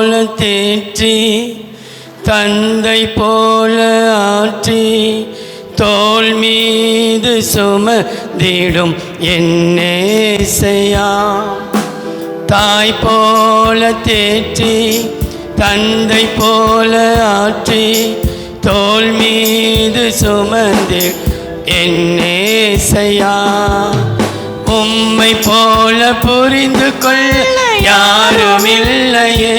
போல தேற்றி தந்தை போல ஆற்றி தோள் மீது சுமந்திடும் என்னேசையா. தாய் போல தேற்றி தந்தை போல ஆற்றி தோள் மீது சுமந்திடும் என்னேசையா. உம்மை போல புரிந்து கொள்ள யாரும் இல்லையே,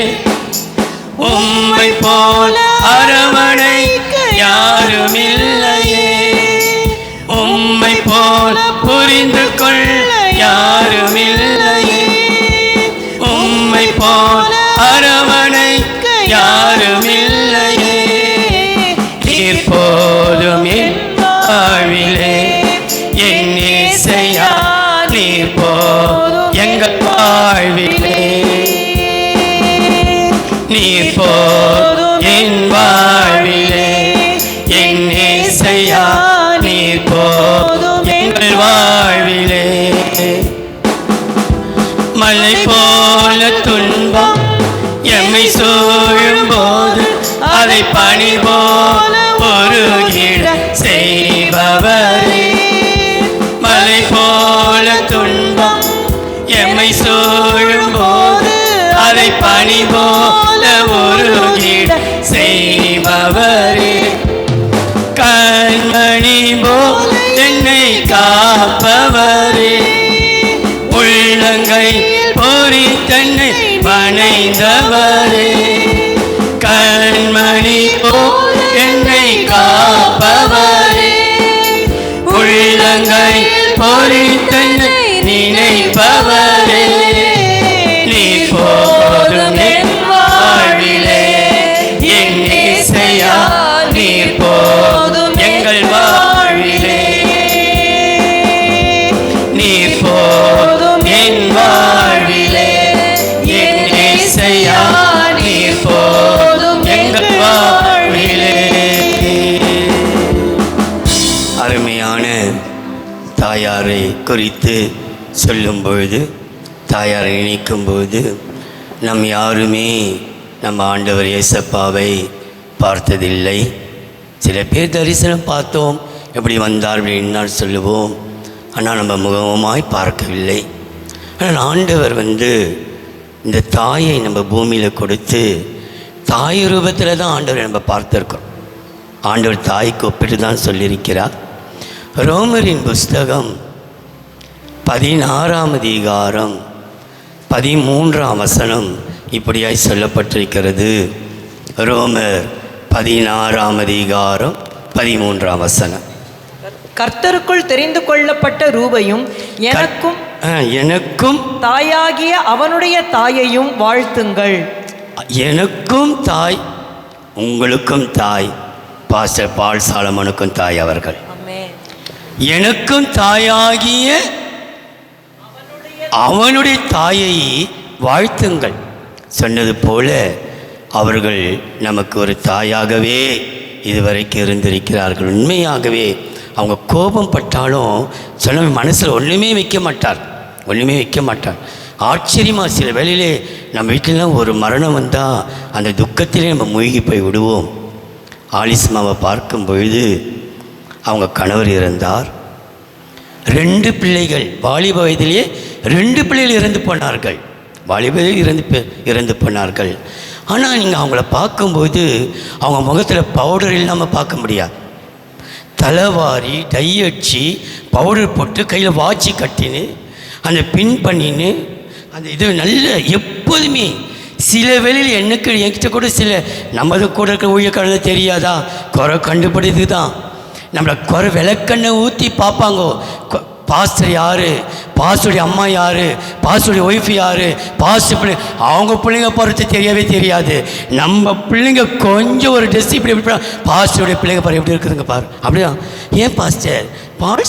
உம்மை போல அரவணைக்க யாரும் இல்லையே, உம்மை போல புரிந்து கொள்ள யாரும் இல்லையே, உம்மை போல அரவணைக்க யாரும் இல்லையே. நீர் போதும் என் வாழ்விலே என் இசையா, நீர் போதும் எங்கள் வாழ்விலே, நீர் போதும் என் வாழ்விலே என் இசையா, நீர் போதும் எங்கள் வாழ்விலே. மலை போல துன்பம் எம்மை சூழும் போது அதை பனி போல உருகிட செய்பவரே. மலை போல துன்பம் எம்மை சூழும் போது அதை பனி போல உருகிட செய்பவரே. கண்மணி போல என்னை காப்பவரே, உள்ளங்கை பொறி தன்னை பனைந்தவரே. கண்மணி போல என்னை காப்பவரே, உள்ளங்கை பொறி தன்னை நினைப்பவரே. நீ போதும் என் வாழ்விலே என் இசையா, நீ போதும் எங்கள் வாழ்விலே, நீ போதும் என் வாழ்விலே என் இசையா, நீ போதும் எங்கள் வாழ்விலே. அருமையான தாயாரை குறித்து சொல்லும் பொழுது, தாயாரை நினைக்கும்போது நம் யாருமே நம்ம ஆண்டவர் இயேசப்பாவை பார்த்ததில்லை. சில பேர் தரிசனம் பார்த்தோம், எப்படி வந்தார் அப்படின்னு சொல்லுவோம், ஆனால் நம்ம முகமாய் பார்க்கவில்லை. ஆனால் ஆண்டவர் இந்த தாயை நம்ம பூமியில் கொடுத்து தாய் ரூபத்தில் தான் ஆண்டவரை நம்ம பார்த்துருக்கோம். ஆண்டவர் தாய்க்கு ஒப்பிட்டு தான் சொல்லியிருக்கிறார். ரோமரின் புஸ்தகம் 16ஆம் அதிகாரம் 13ஆம் வசனம் இப்படியாய் சொல்லப்பட்டிருக்கிறது. ரோமர் 16ஆம் அதிகாரம் 13ஆம் வசனம். கர்த்தருக்குள் தெரிந்து கொள்ளப்பட்ட ரூபையும் எனக்கும் தாயாகிய அவனுடைய தாயையும் வாழ்த்துங்கள். எனக்கும் தாய், உங்களுக்கும் தாய், பாஸ்டர் பால் சாலமனுக்கும் தாய் அவர்கள். எனக்கும் தாயாகிய அவனுடைய தாயை வாழ்த்துங்கள் சொன்னது போல அவர்கள் நமக்கு ஒரு தாயாகவே இதுவரைக்கும் இருந்திருக்கிறார்கள். உண்மையாகவே அவங்க கோபம் பட்டாலும் சொன்ன மனசில் ஒன்றுமே வைக்க மாட்டார். ஆச்சரியமாக சில வேளையிலே நம்ம வீட்டிலலாம் ஒரு மரணம் வந்தால் அந்த துக்கத்திலே நம்ம மூழ்கி போய் விடுவோம். ஆலிஸ்மாவை பார்க்கும் பொழுது அவங்க கணவர் இறந்தார், 2 பிள்ளைகள் வாலிப வயதிலேயே 2 பிள்ளைகள் இறந்து போனார்கள். வாலிப வயதில் இறந்து போனார்கள். ஆனால் நீங்கள் அவங்கள பார்க்கும்போது அவங்க முகத்தில் பவுடர் இல்லாமல் பார்க்க முடியாது. தலைவாரி டை அடிச்சு பவுடர் போட்டு கையில் வாட்சி கட்டின்னு அந்த பின் பண்ணின்னு அந்த இது நல்ல எப்போதுமே சில வேளையில் என்கிட்ட கூட சில நமது கூட இருக்கிற ஊழியக்காரங்க தெரியாதா, குறை கண்டுபிடிது தான் நம்மளை குறை விளக்கண்ணை ஊற்றி பார்ப்பாங்கோ. பாஸ்டர் யார், பாஸ்டருடைய அம்மா யார், பாஸ்டருடைய ஒய்ஃப் யார், பாஸ்டர் பிள்ளை அவங்க பிள்ளைங்க போகிறது தெரியவே தெரியாது. நம்ம பிள்ளைங்க கொஞ்சம் ஒரு ட்ரெஸ் இப்படி பாஸ்டருடைய பிள்ளைங்க பாரு எப்படி இருக்குதுங்க பாரு. அப்படிதான் ஏன் பாஸ்டர் பாரு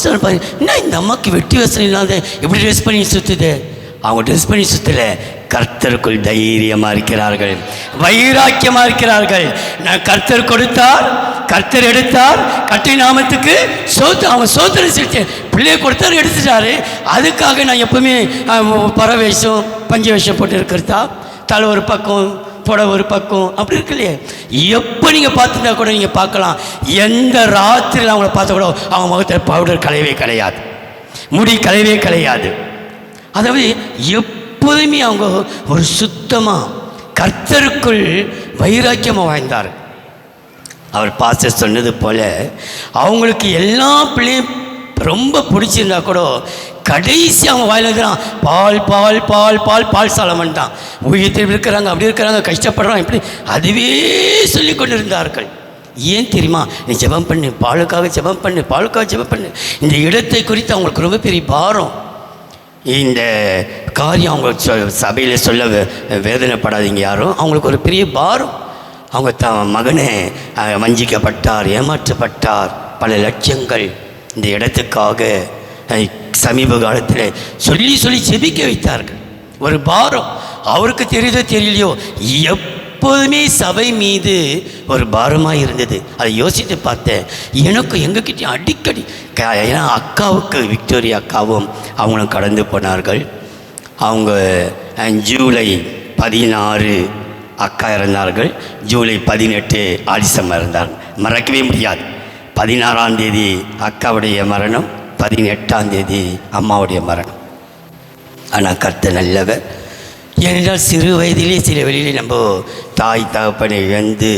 என்ன இந்த அம்மாவுக்கு வெட்டி வசனம் இல்லாத எப்படி ட்ரெஸ் பண்ணி சுற்றுது. அவங்க ட்ரெஸ் பண்ணி சுற்றலை, கர்த்தருக்குள் தைரியமாக இருக்கிறார்கள், வைராக்கியமாக இருக்கிறார்கள். நான் கர்த்தர் கொடுத்தார், கர்த்தர் எடுத்தார், கர்த்தர் நாமத்துக்கு அவங்க சோத்திரம் செலுத்தி பிள்ளையை கொடுத்தாரு, எடுத்துட்டாரு. அதுக்காக நான் எப்பவுமே பறவை வேஷம் பஞ்ச வேஷம் போட்டு இருக்கிறதா, தலை ஒரு பக்கம் புடவை ஒரு பக்கம் அப்படி இருக்கு இல்லையே. எப்போ நீங்கள் பார்த்துட்டா கூட நீங்கள் பார்க்கலாம், எந்த ராத்திரியில் அவங்கள பார்த்தா கூட அவங்க முகத்தில் பவுடர் கலையவே கிடையாது, முடி கலையவே கிடையாது. அதாவது எப்போதுமே அவங்க ஒரு சுத்தமாக கர்த்தருக்குள் வைராக்கியமாக வாழ்ந்தார். அவர் பாஸ்டர் சொன்னது போல் அவங்களுக்கு எல்லா பிள்ளையும் ரொம்ப பிடிச்சிருந்தா கூட கடைசி அவங்க வாயில் தான் பால் பால் பால் பால் பால் சாலமன் தான். ஊழியத்தில் இருக்கிறாங்க, அப்படி இருக்கிறாங்க, கஷ்டப்படுறாங்க, இப்படி அதுவே சொல்லி கொண்டு இருந்தார்கள். ஏன் தெரியுமா? நீ ஜெபம் பண்ணு, பாலுக்காக ஜெபம் பண்ணு, பாலுக்காக ஜெபம் பண்ணு. இந்த இடத்தை குறித்து அவங்களுக்கு ரொம்ப பெரிய பாரம். இந்த காரியம் அவங்க சபையில் சொல்ல வேதனைப்படாதீங்க யாரும். அவங்களுக்கு ஒரு பெரிய பாரம். அவங்க மகனே வஞ்சிக்கப்பட்டார், ஏமாற்றப்பட்டார், பல லட்சங்கள் இந்த இடத்துக்காக சமீப காலத்தில் சொல்லி சொல்லி ஜெபிக்க வைத்தார்கள். ஒரு பாரம் அவருக்கு தெரியுதோ தெரியலையோ, எப்போதுமே சபை மீது ஒரு பாரமாக இருந்தது. அதை யோசித்து பார்த்தேன். எனக்கு எங்ககிட்ட அடிக்கடி, ஏன்னா அக்காவுக்கு விக்டோரியா அக்காவும் அவங்களும் கடந்து போனார்கள். அவங்க ஜூலை 16 அக்கா இறந்தார்கள், ஜூலை 18 ஆலிசம்மா இருந்தார். மறக்கவே முடியாது. 16ஆம் தேதி அக்காவுடைய மரணம், 18ஆம் தேதி அம்மாவுடைய மரணம். ஆனால் கர்த்தர் நல்லவர். ஏனென்றால் சிறு வயதிலே சில வெளியிலே நம்ம தாய் தகப்பனை இழந்து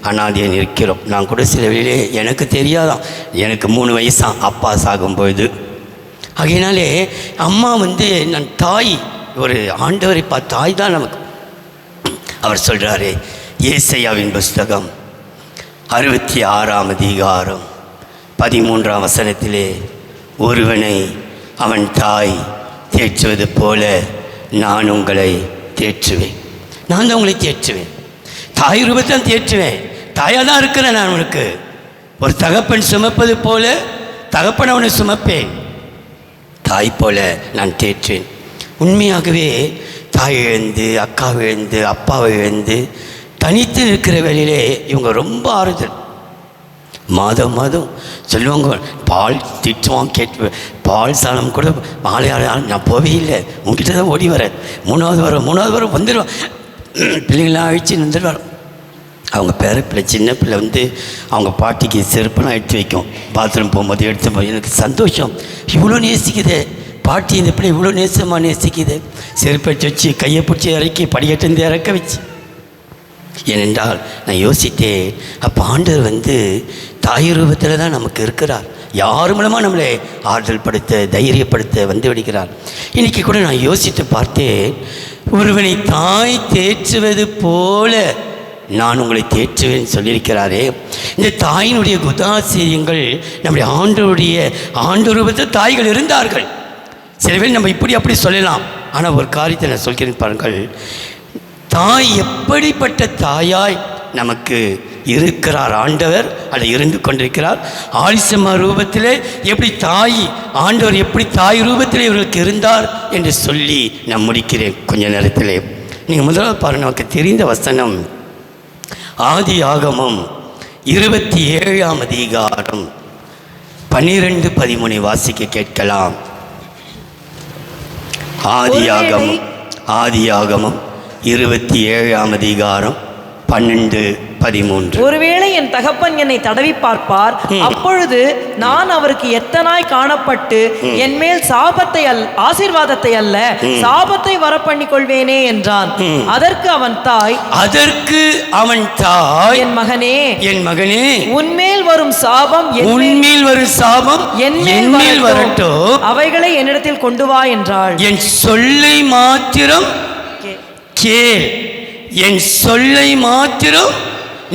அனாதையை நிற்கிறோம். நான் கூட சில வெளியிலே எனக்கு தெரியாதான், எனக்கு 3 வயசான் அப்பா சாகும்பொழுது. ஆகையினாலே அம்மா நான் தாய், ஒரு ஆண்டவரை பார்த்து தாய் தான் நமக்கு. அவர் சொல்கிறாரு, ஏசாயாவின் புஸ்தகம் 66ஆம் அதிகாரம் 13ஆம் வசனத்திலே, ஒருவனை அவன் தாய் தேற்றுவது போல நான் உங்களை தேற்றுவேன். நான் தான் உங்களை தேற்றுவேன். தாய் ரூபத்தான் தேற்றுவேன். தாயாக தான் இருக்கிறேன் நான் உனக்கு. ஒரு தகப்பன் சுமப்பது போல தகப்பன் அவனை சுமப்பேன். தாய் போல நான் தேற்றுவேன். உண்மையாகவே தாய் இழந்து, அக்காவை இழந்து, அப்பாவை இழந்து தனித்து நிற்கிற வேளையிலே இவங்க ரொம்ப ஆறுதல். மாதம் மாதம் சொல்லுவாங்க, பால் திட்டுவான் கேட்டு, பால் சாணம் கூட மாலையாளர் நான் போவே இல்லை, உங்ககிட்ட தான் ஓடி வரேன். 3வது வாரம் வந்துடுவான், பிள்ளைங்களாம் அழிச்சு வந்துடுவார். அவங்க பிள்ளை சின்ன பிள்ளை அவங்க பாட்டிக்கு செருப்பெல்லாம் எடுத்து வைக்கும். பாத்ரூம் போகும்போது எடுத்து போய் எனக்கு சந்தோஷம். இவ்வளோ நேசிக்குது பாட்டி, இந்த பிள்ளை இவ்வளோ நேசமாக நேசிக்குது. செருப்பை வச்சு கையை பிடிச்சி இறக்கி படிக்கட்டு இறக்க வச்சு. ஏனென்றால் நான் யோசித்தேன், அப்போ ஆண்டவர் தாய் ரூபத்தில் தான் நமக்கு இருக்கிறார். யார் மூலமாக நம்மளை ஆறுதல் படுத்த, தைரியப்படுத்த விடுகிறார். இன்றைக்கி கூட நான் யோசித்து பார்த்தேன், ஒருவனை தாய் தேற்றுவது போல நான் உங்களை தேற்றுவேன் சொல்லியிருக்கிறாரே. இந்த தாயினுடைய குதாசிரியங்கள் நம்முடைய ஆண்டு ரூபத்தில் தாய்கள் இருந்தார்கள். சில பேர் நம்ம இப்படி அப்படி சொல்லலாம். ஆனால் ஒரு காரியத்தை நான் சொல்கிறேன் பாருங்கள். தாய் எப்படிப்பட்ட தாயாய் நமக்கு இருக்கிறார் ஆண்டவர், அதை இருந்து கொண்டிருக்கிறார். ஆலிசம்மா ரூபத்திலே எப்படி ஆண்டவர் எப்படி தாய் ரூபத்திலே இவர்களுக்கு இருந்தார் என்று சொல்லி நான் முடிக்கிறேன் கொஞ்ச நேரத்திலே. நீங்கள் முதலாவது பாருங்கள், நமக்கு தெரிந்த வசனம் ஆதியாகமம் 27ஆம் அதிகாரம் 12-13 வாசிக்க கேட்கலாம். ஆதியாகமம் 27ஆம் அதிகாரம் 12-13. ஒருவேளை என் தகப்பன் என்னை தடவி பார்ப்பார், அப்பொழுது நான் அவருக்கு எத்தனாய் காணப்பட்டு என் மேல் ஆசீர்வாதத்தை அல்ல சாபத்தை வரப்பண்ணிக் கொள்வேனே என்றான். அதற்கு அவன் தாய் என் மகனே உன்மேல் வரும் சாபம் என் மேல் வரட்டும், அவைகளை என்னிடத்தில் கொண்டு வா என்றாள். என் சொல்லை மாத்திரம் கேள், என் சொல்லை மாத்திரம்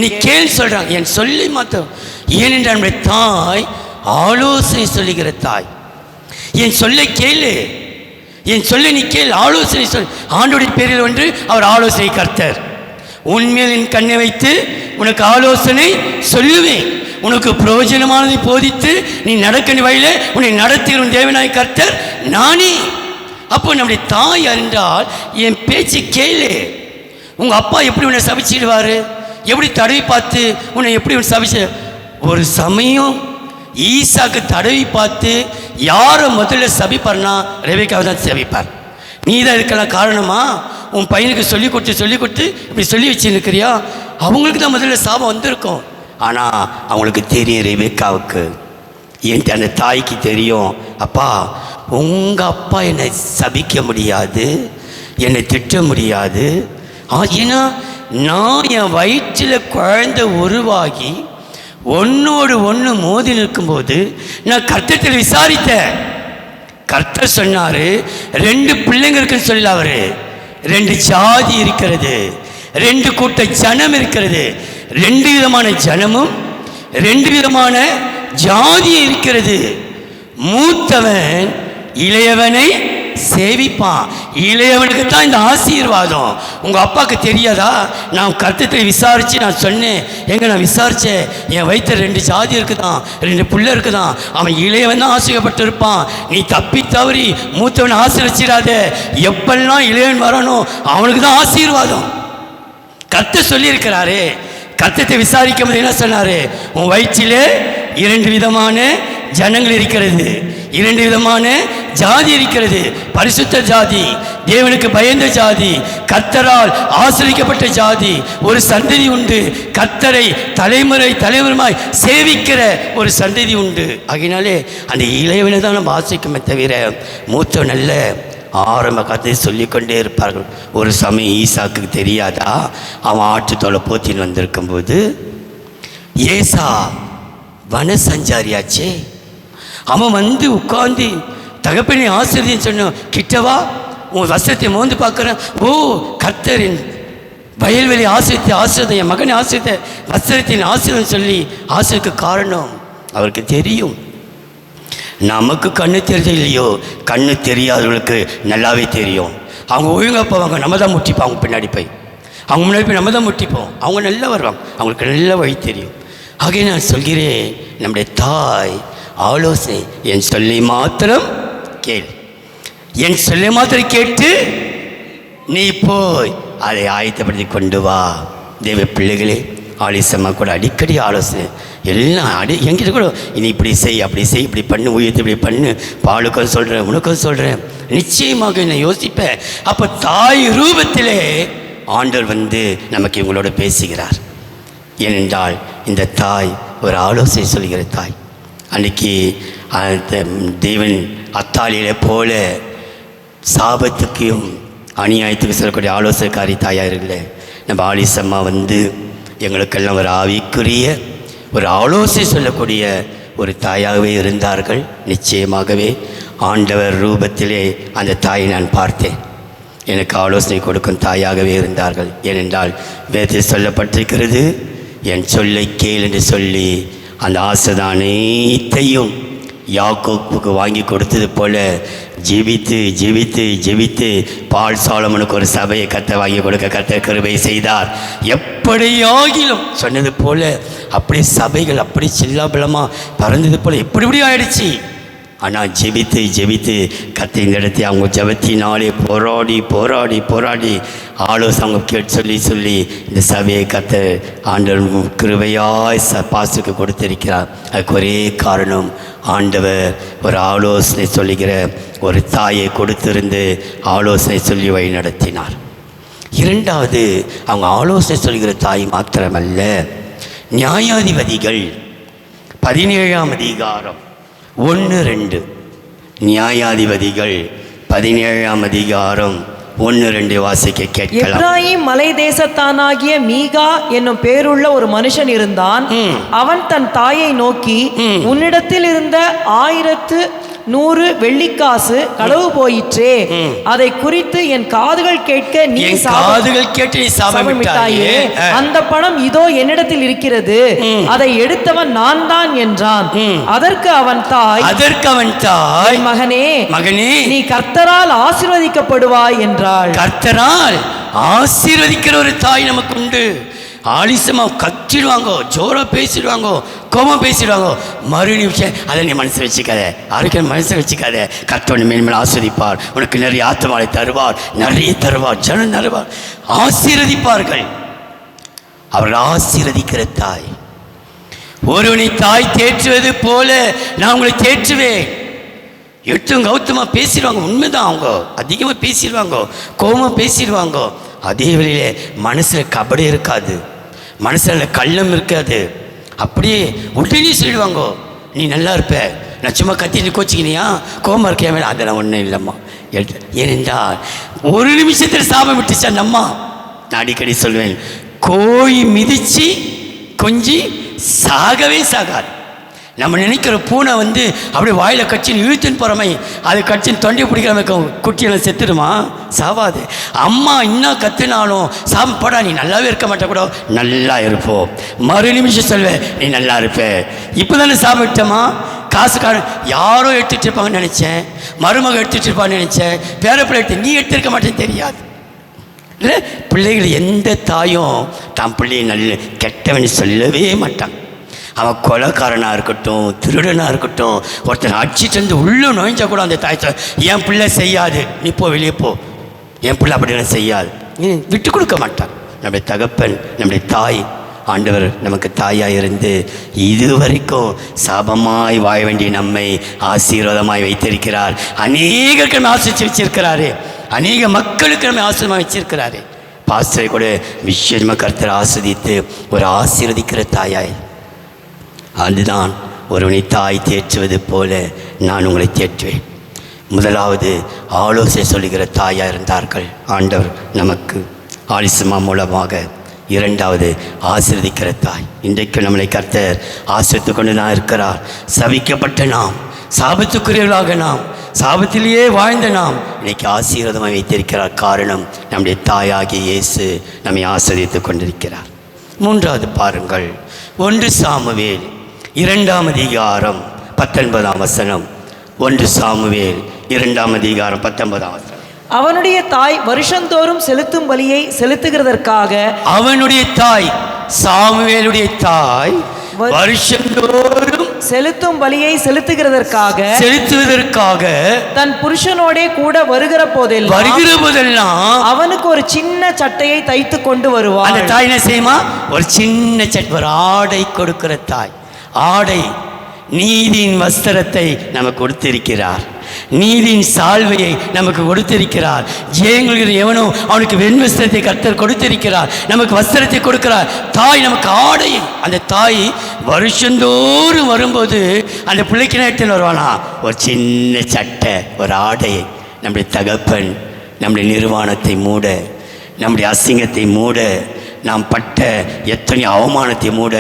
நீ கேள் சொல்றாங்க. என் சொல்லை மாத்திரம். ஏனென்றால் நம்முடைய தாய் ஆலோசனை சொல்லுகிற தாய். என் சொல்லை கேளு, என் சொல்லை நீ கேள், ஆலோசனை சொல். ஆண்டோடைய பேரில் அவர் ஆலோசனை கர்த்தர். உன்மேல் என் கண்ணை வைத்து உனக்கு ஆலோசனை சொல்லுவேன், உனக்கு பிரயோஜனமானதை போதித்து நீ நடக்க வழியில உன்னை நடத்துகிற தேவனாய் கர்த்தர் நானே. அப்போ நம்முடைய தாய் அறிந்தால் என் பேச்சு கேளு. உங்கள் அப்பா எப்படி உன்னை சபிச்சிடுவார், எப்படி தடவி பார்த்து உன்னை எப்படி சபிச்ச. ஒரு சமயம் ஈசாக்கு தடவி பார்த்து யாரை முதல்ல சபிப்பார்னா ரெபேக்காவை தான் சபிப்பார். நீ தான் இருக்கலாம் காரணமா? உன் பையனுக்கு சொல்லி கொடுத்து இப்படி சொல்லி வச்சுருக்கிறியா? அவங்களுக்கு தான் முதல்ல சாபம் வந்திருக்கும். ஆனால் அவங்களுக்கு தெரியும், ரெபெக்காவுக்கு, என் அந்த தாய்க்கு தெரியும், அப்பா உங்கள் அப்பா என்னை சபிக்க முடியாது, என்னை திட்ட முடியாது. ஏன்னா நான் என் வயிற்றில் குழந்தை உருவாகி ஒன்னோடு ஒன்று மோதி நிற்கும்போது நான் கர்த்தத்தில் விசாரித்தேன். கர்த்தர் சொன்னார் 2 பிள்ளைங்க இருக்குன்னு சொல்லல, அவர் 2 ஜாதி இருக்கிறது, 2 கூட்ட ஜனம் இருக்கிறது, 2 விதமான ஜனமும் 2 விதமான ஜாதி இருக்கிறது. மூத்தவன் இளையவனை சேவிப்பான். இளையவனுக்கு தான் இந்த ஆசீர்வாதம். உங்கள் அப்பாவுக்கு தெரியாதா? நான் கர்த்தத்தில் விசாரித்து நான் சொன்னேன், நான் விசாரித்தேன், என் வயிற்று 2 ஜாதி இருக்குதான், 2 பிள்ளை இருக்குதான், அவன் இளையவன் தான் ஆசீர்வப்பட்டிருப்பான். நீ தப்பி தவறி மூத்தவன் ஆசீர்வச்சிடாத, எப்பெல்லாம் இளையவன் வரணும் அவனுக்கு தான் ஆசீர்வாதம். கர்த்தர் சொல்லியிருக்கிறாரு. கர்த்தத்தை விசாரிக்கும் போது என்ன சொன்னாரு? உன் வயிற்றிலே 2 விதமான ஜனங்கள் இருக்கிறது, 2 விதமான ஜாதி இருக்கிறது. பரிசுத்த ஜாதி, தேவனுக்கு பயந்த ஜாதி, கர்த்தரால் ஆசீர்வதிக்கப்பட்ட ஜாதி. ஒரு சந்ததி உண்டு, கர்த்தரை தலைமுறைமாய் சேவிக்கிற ஒரு சந்ததி உண்டு. ஆகையினாலே அந்த இளையவனை தான் நம்ம ஆசைக்குமே தவிர மூத்தவன் நல்ல ஆரம்ப கதையை சொல்லிக்கொண்டே இருப்பார்கள். ஒரு சமயம் ஈசாக்கு தெரியாதா, அவன் ஆட்டுத்தோலை போத்தின்னு வந்திருக்கும்போது, ஏசா வன சஞ்சாரியாச்சே, அவன் வந்து உட்கார்ந்து தகப்பனை ஆசிரியன்னு சொன்ன, கிட்டவா உன் வஸ்திரத்தை மோந்து பார்க்குறேன், ஓ கர்த்தரின் வயல்வெளி ஆசிரியத்தை என் மகனை ஆசிரியத்தை வஸ்திரத்தின் ஆசிரியன் சொல்லி ஆசிரியருக்கு காரணம் அவருக்கு தெரியும். நமக்கு கண்ணு தெரியலையோ, கண்ணு தெரியாதவர்களுக்கு நல்லாவே தெரியும். அவங்க ஒழுங்காக போவாங்க, நம்ம தான் முட்டிப்போம். அவங்க பின்னாடி போய் அவங்க முன்னாடி போய் நம்ம தான் முட்டிப்போம். அவங்க நல்லா வருவாங்க, அவங்களுக்கு நல்ல வழி தெரியும். ஆகவே நான் சொல்கிறேன், நம்முடைய தாய் ஆலோசனை என் சொல்லி மாத்திரம் கேள், என் சொல்லி மாத்திரம் கேட்டு நீ போய் அதை ஆயத்தப்படுத்தி கொண்டு வா. தேவ பிள்ளைகளே, ஆலிசம்மா கூட அடிக்கடி ஆலோசனை எல்லாம் என்கிட்ட கூட, இனி இப்படி செய், அப்படி செய், இப்படி பண்ணு, உயர்த்து இப்படி பண்ணு, பாலுக்கும் சொல்கிறேன், உனக்கும் சொல்கிறேன். நிச்சயமாக என்னை யோசிப்பேன். அப்போ தாய் ரூபத்திலே ஆண்டவர் வந்து நமக்கு இவங்களோட பேசுகிறார். ஏனென்றால் இந்த தாய் ஒரு ஆலோசனை சொல்கிற தாய். அன்றைக்கி அந்த தேவன் அத்தாளியில போல சாபத்துக்கும் அநியாயத்துக்கு சொல்லக்கூடிய ஆலோசனைக்காரி தாயாக இருக்கல, நம்ம ஆலிசம்மா வந்து எங்களுக்கெல்லாம் ஒரு ஆவிக்குரிய ஒரு ஆலோசனை சொல்லக்கூடிய ஒரு தாயாகவே இருந்தார்கள். நிச்சயமாகவே ஆண்டவர் ரூபத்திலே அந்த தாயை நான் பார்த்தேன். எனக்கு ஆலோசனை கொடுக்கும் தாயாகவே இருந்தார்கள். ஏனென்றால் வேதத்தில் சொல்லப்பட்டிருக்கிறது, என் சொல்லை கேள் என்று சொல்லி அந்த ஆசைதான் அனைத்தையும் யாக்கோப்புக்கு வாங்கி கொடுத்தது போல ஜெபித்து ஜெபித்து ஜெபித்து பால் சாலமனுக்கு ஒரு சபையை கத்த வாங்கி கொடுக்க கத்த கிருபை செய்தார். எப்படியாகிலும் சொன்னது போல அப்படியே சபைகள் அப்படி சில்லாபலமாக பறந்தது போல எப்படி ஆயிடுச்சு. ஆனால் ஜெபித்து ஜெபித்து கத்த இந்த இடத்தை அவங்க ஜெபத்தினாலே போராடி போராடி போராடி ஆலோசனை அவங்க கேட்டு சொல்லி சொல்லி இந்த சபையை கத்த ஆண்டவர் கிருபையாய் பாசுக்கு கொடுத்திருக்கிறார். அதுக்கு ஒரே காரணம், ஆண்டவர் ஒரு ஆலோசனை சொல்லுகிற ஒரு தாயை கொடுத்திருந்து ஆலோசனை சொல்லி வழி நடத்தினார். இரண்டாவது, அவங்க ஆலோசனை சொல்கிற தாய் மாத்திரமல்ல, நியாயாதிபதிகள் 17ஆம் அதிகாரம் 1-2, நியாயாதிபதிகள் 17ஆம் அதிகாரம் 1-2 வாசிக்க கேட்கலாம். எப்ராயிம் மலை தேசத்தானாகிய மீகா என்னும் பேருள்ள ஒரு மனுஷன் இருந்தான். அவன் தன் தாயை நோக்கி, உன்னிடத்தில் இருந்த 1100 வெள்ளிக்காசு களவு போயிற்றே, அதை குறித்து என் காதுகள் கேட்க நீ சாபமிட்டாயே, அந்த பணம் இதோ என்னிடத்தில் இருக்கிறது, அதை எடுத்தவன் நான் தான் என்றான். அதற்கு அவன் தாய் மகனே நீ கர்த்தரால் ஆசீர்வதிக்கப்படுவாய் என்றாள். கர்த்தரால் ஆசீர்வதிக்கிற ஒரு தாய் நமக்கு உண்டு. ஆலிசமா கத்திடுவாங்க, ஜோரா பேசிடுவாங்க, கோபம் பேசிடுவாங்க. மறு நிமிஷம் அதை நீ மனசில் வச்சுக்காத, யாருக்கு மனசில் வச்சுக்காத. கர்த்தர் மேன்மேல் ஆஸ்வதிப்பார், உனக்கு நிறைய ஆத்மாவை தருவார், நிறைய தருவார், ஜனம் தருவார், ஆசீர்வதிப்பார்கள். அவர்கள் ஆசீர்வதிக்கிற தாய். ஒருவனை தாய் தேற்றுவது போல நான் உங்களை தேற்றுவேன். எடுத்தும் கௌத்தமாக பேசிடுவாங்க. உண்மைதான், அவங்க அதிகமாக பேசிடுவாங்க, கோபமாக பேசிடுவாங்க. அதே வேளையிலே மனசில் கபடி இருக்காது, மனசில் கள்ளம் இருக்காது. அப்படியே உடனே சொல்லிடுவாங்க, நீ நல்லா இருப்ப, நான் சும்மா கத்திட்டு கோச்சிக்கினியா, கோபமாக இருக்கேன் மேலே, அதெல்லாம் ஒன்றும் இல்லைம்மா. ஏனென்றால் ஒரு நிமிஷத்தில் சாபம் விட்டுச்சா அந்த அம்மா. நான் அடிக்கடி சொல்வேன், கோழி மிதித்து கொஞ்சி சாகவே சாகாது. நம்ம நினைக்கிற பூனை அப்படியே வாயில் கட்சின்னு இழுத்துன்னு போகிறமை, அது கட்சின்னு தொண்டை பிடிக்கிற மாதிரி குட்டியெல்லாம் செத்துடுமா? சாவாது. அம்மா இன்னும் கற்றுனாலும் சாப்பிடா, நீ நல்லாவே இருக்க மாட்டே கூட, நல்லா இருப்போம். மறு நிமிஷம் சொல்வேன், நீ நல்லா இருப்ப. இப்போ தானே சாப்பிட்டோமா, காசுக்காரன் யாரோ எடுத்துகிட்டு இருப்பாங்கன்னு நினச்சேன், மருமக எடுத்துகிட்டு இருப்பான்னு நினச்சேன், பேரப்பிள்ளை எடுத்து நீ எடுத்துருக்க மாட்டேன்னு தெரியாது. இல்லை, பிள்ளைகள் எந்த தாயும் தான் பிள்ளையை நல்ல கெட்டவன் சொல்லவே மாட்டான். அவன் கொலைக்காரனாக இருக்கட்டும், திருடனாக இருக்கட்டும், ஒருத்தன் அடிச்சிட்டு உள்ளே நுழைஞ்சா கூட அந்த தாய் என் பிள்ளை செய்யாது, நீ போ, வெளியே போ, என் பிள்ளை அப்படிலாம் செய்யாது, விட்டு கொடுக்க மாட்டான். நம்முடைய தகப்பன், நம்முடைய தாய், ஆண்டவர் நமக்கு தாயாக இருந்து இதுவரைக்கும் சாபமாய் வாழ வேண்டிய நம்மை ஆசீர்வாதமாய் வைத்திருக்கிறார். அநேகருக்கு நம்ம ஆசிரிச்சு வச்சிருக்கிறாரு, அநேக மக்களுக்கு நம்ம ஆசீர்வாதமாக வச்சிருக்கிறாரு. பாஸ்டரை கூட விசேஷமாக கர்த்தர் ஆஸ்வதித்து ஒரு ஆசீர்வதிக்கிற தாயாய், அதுதான் ஒருவனை தாய் தேற்றுவது போல நான் உங்களை தேற்றுவேன். முதலாவது ஆலோசனை சொல்லுகிற தாயாக இருந்தார்கள் ஆண்டவர் நமக்கு ஆலிசமா மூலமாக. இரண்டாவது ஆசீர்வதிக்கிற தாய். இன்றைக்கு நம்மளை கர்த்தர் ஆசீர்வதித்து கொண்டு தான் இருக்கிறார். சபிக்கப்பட்ட நாம், சாபத்துக்குரியவர்களாக நாம், சாபத்திலேயே வாழ்ந்த நாம் இன்னைக்கு ஆசீர்வாதமாக வைத்திருக்கிறார். காரணம், நம்முடைய தாயாகிய இயேசு நம்மை ஆசீர்வதித்து கொண்டிருக்கிறார். மூன்றாவது பாருங்கள், 1 சாமுவேல் 2ஆம் அதிகாரம் 19ஆம் வசனம். 1 சாமுவேல் 2ஆம் அதிகாரம் 19ஆம் வசனம். அவனுடைய தாய் வருஷந்தோறும் செலுத்தும் பலியை செலுத்துகிறதற்காக, அவனுடைய தாய் சாமுவேலுடைய தாய் வருஷந்தோறும் செலுத்தும் பலியை செலுத்துவதற்காக தன் புருஷனோடே கூட வருகிற போதெல்லாம் அவனுக்கு ஒரு சின்ன சட்டையை தைத்து கொண்டு வருவார். அந்த தாய் என்ன செய்யுமா? ஒரு சின்ன சட்டை, ஒரு ஆடை கொடுக்கிற தாய். ஆடை, நீதியின் வஸ்திரத்தை நமக்கு கொடுத்திருக்கிறார், நீதியின் சால்வையை நமக்கு கொடுத்திருக்கிறார். ஜெயங்கள் எவனோ அவனுக்கு வெண் வஸ்திரத்தை கர்த்தர் கொடுத்திருக்கிறார், நமக்கு வஸ்திரத்தை கொடுக்கிறார். தாய் நமக்கு ஆடை. அந்த தாய் வருஷந்தோறும் வரும்போது அந்த பிள்ளைக்கு என்ன எடுத்துன்னு வருவானா? ஒரு சின்ன சட்டை, ஒரு ஆடையை. நம்முடைய தகப்பன் நம்முடைய நிர்வாணத்தை மூட, நம்முடைய அசிங்கத்தை மூட, நாம் பட்ட எத்தனை அவமானத்தை மூட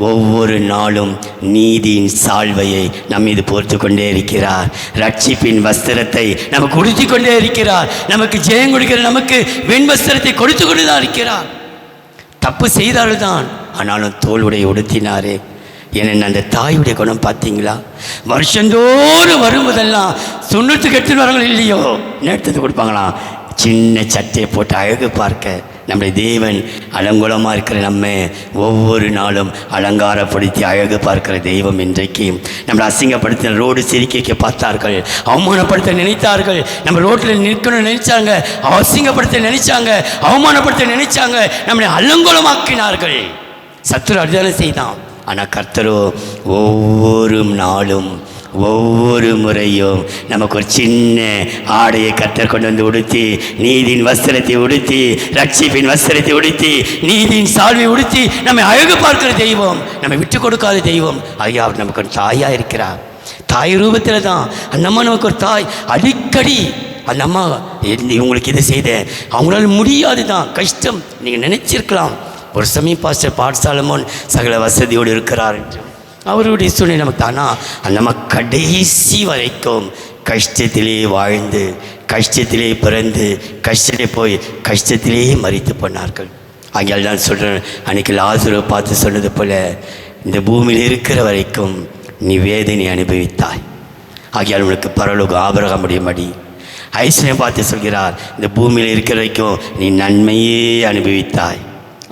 ஒவ்வொரு நாளும் நீதியின் சால்வையை நம் மீது போர்த்து கொண்டே இருக்கிறார். ரட்சிப்பின் வஸ்திரத்தை நமக்கு உடுத்தி கொண்டே இருக்கிறார். நமக்கு ஜெயம் கொடுக்கிற நமக்கு வெண் வஸ்திரத்தை கொடுத்து கொண்டு தான் இருக்கிறார். தப்பு செய்தால்தான், ஆனாலும் தோளுடைய உடுத்தினாரே. ஏன்னா அந்த தாயுடைய குணம் பார்த்தீங்களா? வருஷந்தோறும் வரும்போதெல்லாம் சுண்ணத்துக்கு எடுத்துன்னு வரவங்க இல்லையோ, நேரத்துக்கு கொடுப்பாங்களாம். சின்ன சட்டையை போட்டு அழகு பார்க்க நம்முடைய தேவன் அலங்கோலமாக இருக்கிற நம்ம ஒவ்வொரு நாளும் அலங்காரப்படுத்தி அழகு பார்க்கிற தெய்வம். இன்றைக்கு நம்மளை அசிங்கப்படுத்த ரோடு சிரிக்க பார்த்தார்கள், அவமானப்படுத்த நினைத்தார்கள். நம்ம ரோட்டில் நிற்கணும்னு நினைச்சாங்க, அசிங்கப்படுத்த நினைச்சாங்க, அவமானப்படுத்த நினைச்சாங்க, நம்மளை அலங்கோலமாக்கினார்கள். சத்துரு அர்ஜனை செய்தான். ஆனால் கர்த்தரோ ஒவ்வொரு நாளும் ஒவ்வொரு முறையும் நமக்கு ஒரு சின்ன ஆடையை கர்த்தர் கொண்டு வந்து உடுத்தி, நீதியின் வஸ்திரத்தை உடுத்தி, ரட்சிப்பின் வஸ்திரத்தை உடுத்தி, நீதியின் சால்வை உடுத்தி நம்மை அழகு பார்க்கிற தெய்வம், நம்மை விட்டு கொடுக்காத தெய்வம். ஐயா, அவர் நமக்கு ஒரு தாயாக இருக்கிறார். தாய் ரூபத்தில் தான் அந்த அம்மா நமக்கு ஒரு தாய். அடிக்கடி அந்த அம்மா இவங்களுக்கு இதை செய்த, அவங்களால முடியாது தான், கஷ்டம். நீங்கள் நினைச்சிருக்கலாம், ஒரு சமயம் பாஸ்டர் பாட்சாலமோன் சகல வசதியோடு இருக்கிறார் என்று. அவருடைய சூழ்நிலை நமக்கு தானா? அந்த நம்ம கடைசி வரைக்கும் கஷ்டத்திலே வாழ்ந்து, கஷ்டத்திலே பிறந்து, கஷ்டத்திலே போய் கஷ்டத்திலே மரித்து போனார்கள். ஆகையால் நான் சொல்கிறேன், அன்றைக்கி லாசருவை பார்த்து சொன்னது போல், இந்த பூமியில் இருக்கிற வரைக்கும் நீ வேதனை அனுபவித்தாய், ஆகையால் உனக்கு பரலோகம் ஆபிரகாமுடைய மடி. ஐஸ்வர்யம் பார்த்து சொல்கிறார், இந்த பூமியில் இருக்கிற வரைக்கும் நீ நன்மையே அனுபவித்தாய்,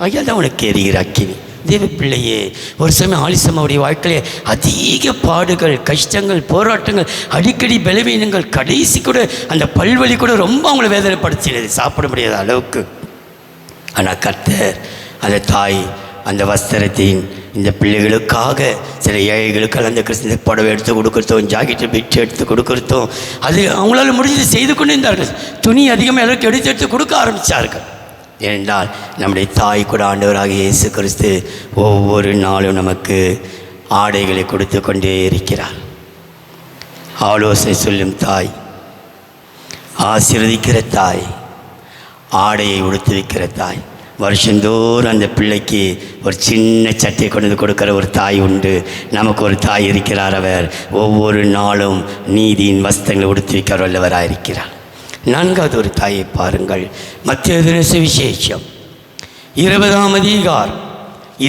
ஆகையால் தான் உனக்கு எரிகிற அக்கினி. தேவ பிள்ளையே, ஒரு சமயம் ஆலிசம்மாவுடைய வாழ்க்கையிலே அதிக பாடுகள், கஷ்டங்கள், போராட்டங்கள், அடிக்கடி பலவீனங்கள், கடைசி கூட அந்த பல்வலி கூட ரொம்ப அவங்களை வேதனைப்படுத்தினது, சாப்பிட முடியாத அளவுக்கு. ஆனால் கர்த்தர் அந்த தாய் அந்த வஸ்திரத்தின் இந்த பிள்ளைகளுக்காக சில ஏழைகளுக்கு அந்த கிறிஸ்துவ புடவை எடுத்து கொடுக்குறதும் ஜாக்கெட்டு பெட்டு எடுத்து கொடுக்குறதும் அது அவங்களால முடிஞ்சது செய்து கொண்டு இருந்தார்கள். துணி அதிகமாக எல்லாருக்கும் எடுத்து கொடுக்க ஆரம்பித்தார்கள். ஏனென்றால் நம்முடைய தாய் கூட ஆண்டவராக இயேசு கிறிஸ்து ஒவ்வொரு நாளும் நமக்கு ஆடைகளை கொடுத்து கொண்டே இருக்கிறார். ஆலோசனை சொல்லும் தாய், ஆசீர்வதிக்கிற தாய், ஆடையை உடுத்து வைக்கிற தாய். வருஷந்தோறும் அந்த பிள்ளைக்கு ஒரு சின்ன சட்டையை கொண்டு வந்து கொடுக்குற ஒரு தாய் உண்டு. நமக்கு ஒரு தாய் இருக்கிறார். அவர் ஒவ்வொரு நாளும் நீதியின் வஸ்திரங்களை உடுத்து வைக்க வல்லவராக இருக்கிறார். நான்காவது ஒரு தாயை பாருங்கள். மத்தேயு சுவிசேஷம் 20ஆம் அதிகாரம்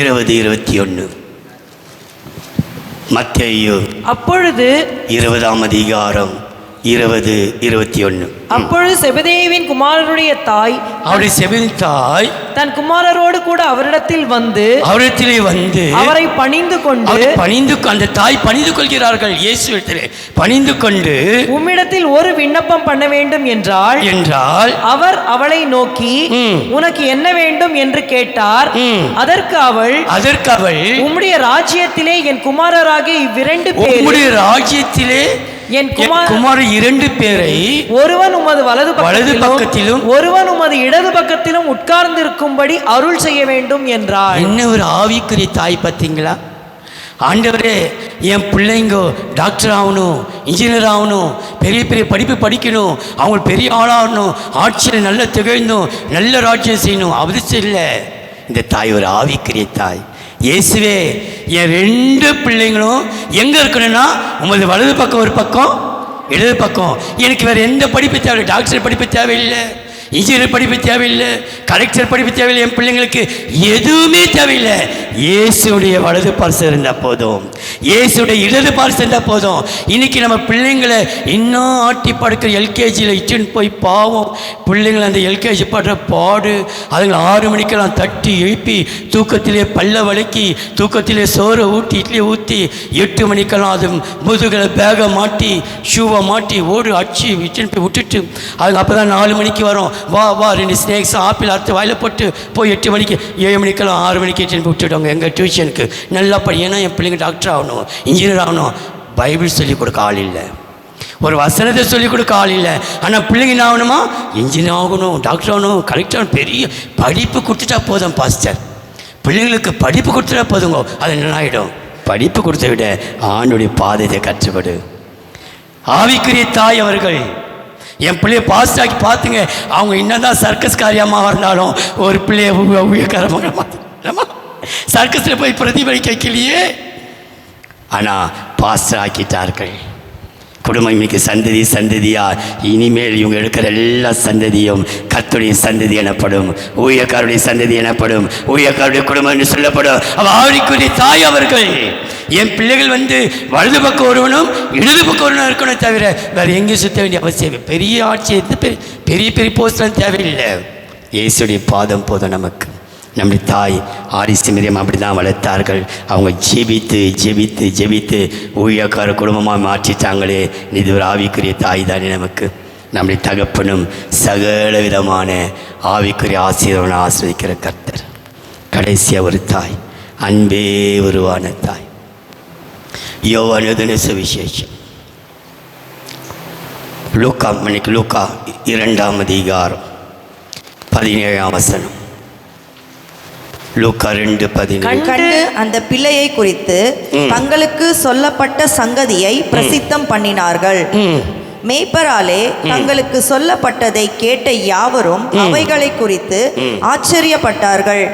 20-21. மத்தேயு அப்பொழுது 20ஆம் அதிகாரம் 20-21. அப்பொழுது செபதேயுவின் குமாரருடைய தாய், அவருடைய செபதேயுவின் தாய் தன் குமாரரோடு கூட அவரிடத்திலே வந்து அவரை பணிந்து கொண்டு அந்த தாய் பணிந்து கொள்கிறார்கள். இயேசுவிடத்திலே பணிந்து கொண்டு, உம்மிடத்தில் ஒரு விண்ணப்பம் பண்ண வேண்டும் என்றால் அவர் அவளை நோக்கி, உனக்கு என்ன வேண்டும் என்று கேட்டார். அதற்கு அவள் உம்முடைய ராஜ்யத்திலே என் குமாரராகிய இவ்விரண்டு பேர், உம்முடைய ராஜ்யத்திலே என் குமாரர் 2 பேரை, ஒருவன் உமது வலது பக்கத்திலும் ஒருவன் உமது இடது பக்கத்திலும் உட்கார்ந்திருக்கும்படி அருள் செய்ய வேண்டும் என்றார். என்ன ஒரு ஆவிக்குரிய தாய் பார்த்தீங்களா? ஆண்டவரே, என் பிள்ளைங்க டாக்டர் ஆகணும், இன்ஜினியர் ஆகணும், பெரிய பெரிய படிப்பு படிக்கணும், அவங்க பெரிய ஆளாகணும், ஆட்சியில் நல்ல திகழணும், நல்ல ராஜ்யம் செய்யணும். அவசியம் இல்லை. இந்த தாய் ஒரு ஆவிக்குரிய தாய். இயேசுவே, என் 2 பிள்ளைங்களும் எங்கே இருக்கணும்னா உமது வலது பக்கம் ஒரு பக்கம், இடது பக்கம். எனக்கு வேறு எந்த படிப்பு தேவையில்லை. டாக்டர் படிப்பு தேவையில்லை, இன்ஜினியர் படிப்பு தேவையில்லை, கலெக்டர் படிப்பு தேவையில்லை. என் பிள்ளைங்களுக்கு எதுவுமே தேவையில்லை. இயேசுடைய வலது பார்சல் இருந்தால் போதும், இயேசுடைய இடது பார்சல் இருந்தால் போதும். இன்னைக்கு நம்ம பிள்ளைங்களை இன்னும் ஆட்டி படுக்கிற எல்கேஜியில் இட்டுன்னு போய் பாவம் பிள்ளைங்களை அந்த எல்கேஜி படுற பாடு. அதுங்களை 6 மணிக்கெல்லாம் தட்டி எழுப்பி தூக்கத்திலே பல்ல வளைக்கி தூக்கத்திலே சோறை ஊட்டி இட்லியை ஊற்றி 8 மணிக்கெல்லாம் அது முதுகில் பேகை மாட்டி ஷூவை மாட்டி ஓடு அடிச்சு இட்டுன்னு போய் விட்டுட்டு அதுங்க அப்போ தான் 4 மணிக்கு வரும். வா 2 ஸ்நாக்ஸ் ஆப்பிள் அறுத்து வாயில் போட்டு போய் 8 மணிக்கு 7 மணிக்கெல்லாம் 6 மணிக்கு இட்டுன்னு போய் விட்டுடுவாங்க எங்கள் டியூஷனுக்கு. நல்லா படி, ஏன்னா என் பிள்ளைங்க டாக்டர் ஆகணும், இன்ஜினியர் ஆகணும். பைபிள் சொல்லிக் கொடுக்க ஆள் இல்லை, ஒரு வசனத்தை சொல்லிக் கொடுக்க ஆள் இல்லை. ஆனால் பிள்ளைங்க என்ன ஆகணுமா? இன்ஜினியர் ஆகணும், டாக்டர் ஆகணும், கலெக்டர் ஆகணும். பெரிய படிப்பு கொடுத்துட்டா போதும் பாஸ்டர், பிள்ளைங்களுக்கு படிப்பு கொடுத்துட்டா போதுங்க. அது என்ன ஆகிடும்? படிப்பு கொடுத்த விட ஆண்டுடைய பாதையை கற்றுக்கொடு. ஆவிக்குரிய தாய் அவர்கள் என் பிள்ளைய பாஸ்டாக்கி பார்த்துங்க. அவங்க என்னதான் சர்க்கஸ் காரியமாக இருந்தாலும் ஒரு பிள்ளைய உயர்காரமாக மாற்றமா சர்க்கஸில் போய் பிரதிபலிக்க வைக்கலையே. ஆனால் பாஸ்டர் ஆக்கிட்டார்கள். குடும்பம் இன்னைக்கு சந்ததியா இனிமேல் இவங்க எடுக்கிற எல்லா சந்ததியும் கர்த்தருடைய சந்ததி எனப்படும், ஊழியக்காரருடைய சந்ததி எனப்படும், ஊழியக்காரருடைய குடும்பம் என்று சொல்லப்படும். ஆவிக்குரிய தாய் அவர்கள். என் பிள்ளைகள் வலது பக்கம் ஒருவனும் இடது பக்கம் ஒருவனும் இருக்கணும் தவிர வேறு எங்கேயும் சுற்ற வேண்டிய அவசியம். பெரிய ஆட்சி பெரிய பெரிய போஸ்ட்லாம் தேவையில்லை. இயேசுடைய பாதம் போதும் நமக்கு. நம்முடைய தாய் ஆரிசி மிரியம் அப்படி தான் வளர்த்தார்கள். அவங்க ஜெபித்து ஊழியக்கார குடும்பமாக மாற்றிட்டாங்களே. இது ஒரு ஆவிக்குரிய தாய் தானே நமக்கு. நம்முடைய தகப்பனும் சகல விதமான ஆவிக்குரிய ஆசீர்வாதம் ஆசிரியக்கிற கர்த்தர். கடைசியாக ஒரு தாய், அன்பே உருவான தாய். யோவான் எழுதின சுவிசேஷம் லூக்கா 2ஆம் அதிகாரம் 17ஆம் வசனம். லூக்கா 2:17. கண்டு அந்த பிள்ளையை குறித்து தங்களுக்கு சொல்லப்பட்ட சங்கதியை பிரசித்தம் பண்ணினார்கள். மேய்ப்பராலே தங்களுக்கு சொல்லப்பட்டதை கேட்ட யாவரும் அவைகளை குறித்து ஆச்சரியப்பட்டார்கள்.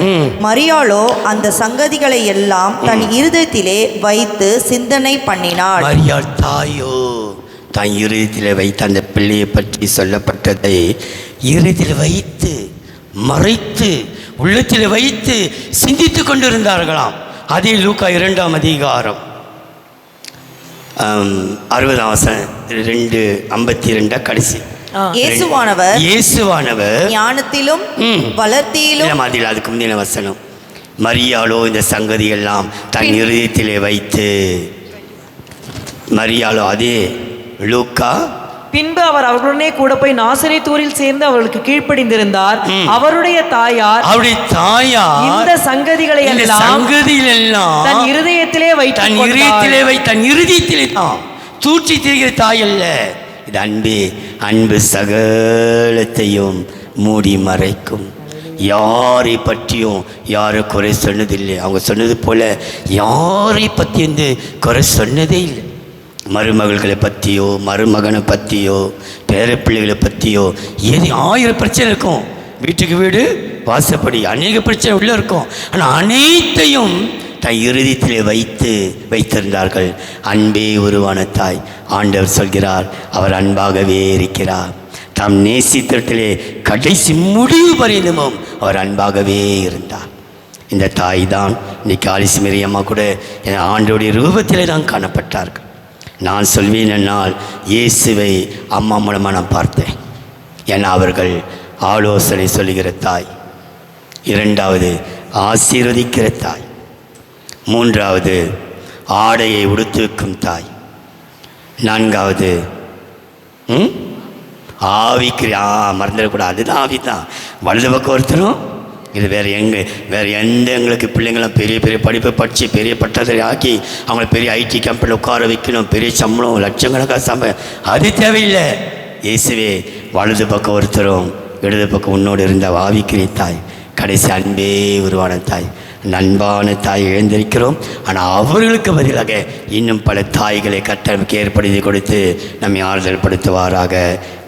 மரியாளோ அந்த சங்கதிகளை எல்லாம் தன் இருதயத்திலே வைத்து சிந்தனை பண்ணினாள். மரியாள் தாயோ தன் இருதயத்திலே வைத்து அந்த பிள்ளையை பற்றி சொல்லப்பட்டதை இருதயத்தில் வைத்து மறைத்து உள்ளத்தில் வைத்து சிந்தித்து கொண்டிருந்தார்களாம். அதே லூக்கா 2ஆம் அதிகாரம் 60ஆம் வசனம் 2:52 கடைசி. இயேசுவானவர் ஞானத்திலும் வளர்த்தியிலும் அதில் அதுக்கு முந்தின வசனம். மரியாளோ இந்த சங்கதி எல்லாம் தன் இருதயத்திலே வைத்து. மரியாளோ அதே லூக்கா பின்பு அவர் அவர்களுடனே கூட போய் நாசரேத்தூரில் சேர்ந்து அவர்களுக்கு கீழ்ப்படிந்திருந்தார். அவருடைய தாயார் இந்த சங்கதிகளை எல்லாம் தன் இருதயத்திலே தான் தூற்றி திரிகிற தாய் அல்ல. இது அன்பு சகலத்தையும் மூடி மறைக்கும். யாரை பற்றியும் யாரும் குறை சொன்னதில்லை. அவங்க சொன்னது போல யாரை பற்றி வந்து குறை சொன்னதே இல்லை. மருமகள்களை பற்றியோ மருமகனை பற்றியோ பேரப்பிள்ளைகளை பற்றியோ 1000 பிரச்சனை இருக்கும். வீட்டுக்கு வீடு வாசப்படி அநேக பிரச்சனை உள்ளே இருக்கும். ஆனால் அனைத்தையும் தன் இறுதியிலே வைத்திருந்தார்கள். அன்பே உருவான தாய். ஆண்டவர் சொல்கிறார், அவர் அன்பாகவே இருக்கிறார். தாம் நேசித்திலே கடைசி முடிவு பரியந்தமும் அவர் அன்பாகவே இருந்தார். இந்த தாய் தான் இன்னைக்கு ஆலிஸ் மரியம்மா கூட ஆண்டோடைய ரூபத்திலே தான் காணப்பட்டார்கள். நான் சொல்வேன், என்னால் இயேசுவை அம்மா மூலமாக நான் பார்த்தேன். ஏன்னா அவர்கள் ஆலோசனை சொல்லுகிற தாய், 2வது ஆசீர்வதிக்கிற தாய், 3வது ஆடையை உடுத்துக்கும் தாய், 4வது ஆவிக்கு மறந்துடக்கூடாது. அதுதான் ஆவி தான். வலது பக்கம் ஒருத்தரும் இது வேறு எந்த எங்களுக்கு பிள்ளைங்களும் பெரிய பெரிய படிப்பை படித்து பெரிய பட்டத்தை ஆக்கி அவங்கள பெரிய ஐடி கம்பெனியில் உட்கார வைக்கணும், பெரிய சம்பளம் லட்சக்கணக்காக சம்பளம், அது தேவையில்லை. இயேசுவே வலது பக்கம் ஒருத்தரும் இடது பக்கம் உன்னோடு இருந்த ஆவிக்குரிய தாய், கடைசி அன்பே உருவான தாய். அன்பான தாய் எழுந்திருக்கிறோம். ஆனால் அவர்களுக்கு பதிலாக இன்னும் பல தாய்களை கர்த்தர் நமக்கு ஏற்படுத்தி கொடுத்து நம்மை ஆறுதல் படுத்துவாராக.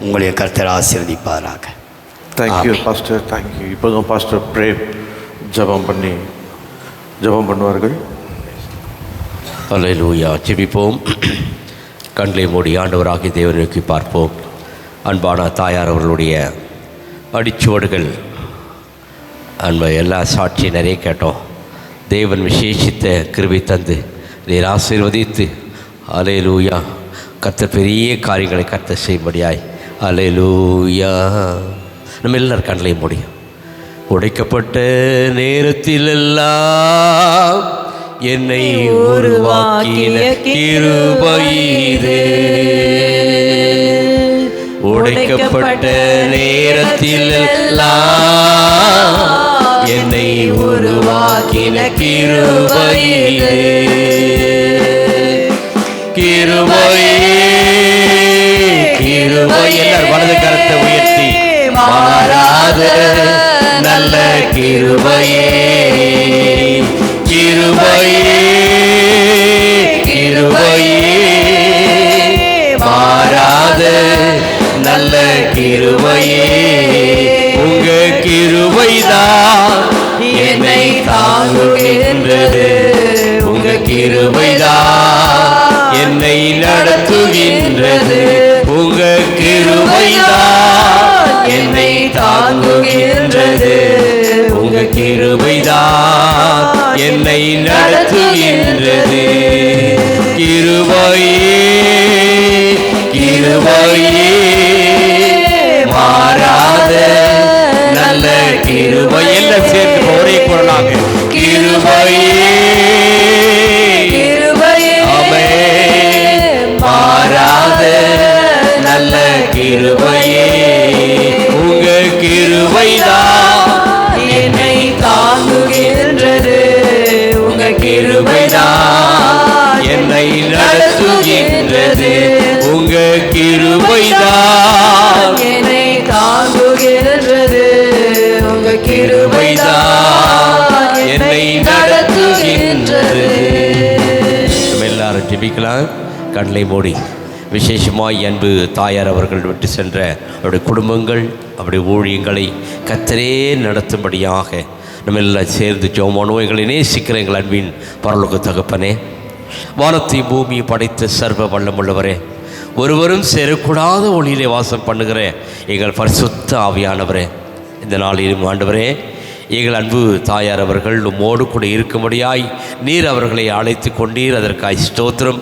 உங்களுடைய கர்த்தர் ஆசீர்வதிப்பாராக. Thank you pastor, thank you. இப்போதும் பாஸ்டர் பிரேம் ஜெபம் பண்ணுவார்கள். அல்லேலூயா. ஜெபிப்போம். கண்களை மூடி ஆண்டவராகிய தேவனை நோக்கி பார்ப்போம். அன்பான தாயார் அவர்களுடைய அடிச்சுவடுகள் அன்பை எல்லா சாட்சி நிறைய கேட்டோம். தேவன் விசேஷித்த கிருபை தந்து நீர் ஆசீர்வதித்து அல்லேலூயா கர்த்தர் பெரிய காரியங்களை கர்த்தர் செய்யும்படியாய் அல்லேலூயா. நம்ம எல்லாரும் கண்களை முடியும். உடைக்கப்பட்ட நேரத்திலெல்லாம் என்னை உருவாக்கின கிருபை இதே. உடைக்கப்பட்ட நேரத்திலெல்லாம் என்னை உருவாக்கின கிருபை இதே. கிருபையே கிருபை. எல்லாரும் வலது கரத்தை உயர்த்தி மாறாத நல்ல கிருபையே கிருபையே கிருபையே மாறாத நல்ல கிருபையே. உங்க கிருபைதான் என்னை தாங்குகின்றது. உங்க கிருபைதான் என்னை நடத்துகின்றது. உங்க கிருபைதான் என்னை தாங்குகின்றது. உங்க கிருபைதான் என்னை நடத்துகின்றது. கிருபையே கிருபையே மாறாத நல்ல கிருபை. எல்லாம் சேர்த்து ஒரே குரலாக கிருபையே ஆமென். மாறாத நல்ல கிருபையே. உங்க கிருபைதான் என்னை தாங்குகின்றது. உங்க கிருபைதான் என்னை நடத்துகின்றது. உங்க கிருபைதான் என்னை தாங்குகின்றது. உங்க கிருபைதான் என்னை நடத்துகின்றது. நம்ம எல்லாரும் ஜெபிக்கலாம். கண்களை மூடி விசேஷமாய் அன்பு தாயார் அவர்கள் விட்டு சென்ற அவருடைய குடும்பங்கள் அவருடைய ஊழியங்களை கர்த்தரே நடத்தும்படியாக நம்ம எல்லாம் சேர்ந்து ஜெபம். எங்களை நேசிக்கிற எங்கள் அன்பின் பரலோக தகப்பனே, வானத்தை பூமியை படைத்த சர்வ வல்லமுள்ளவரே, ஒருவரும் சேரக்கூடாத ஒளியிலே வாசம் பண்ணுகிற எங்கள் பரிசுத்த ஆவியானவரே, இந்த நாளிலும் ஆண்டவரே எங்கள் அன்பு தாயார் அவர்கள் உம்மோடு கூட இருக்கும்படியாய் நீர் அவர்களை அழைத்து கொண்டீர். அதற்காய் ஸ்தோத்திரம்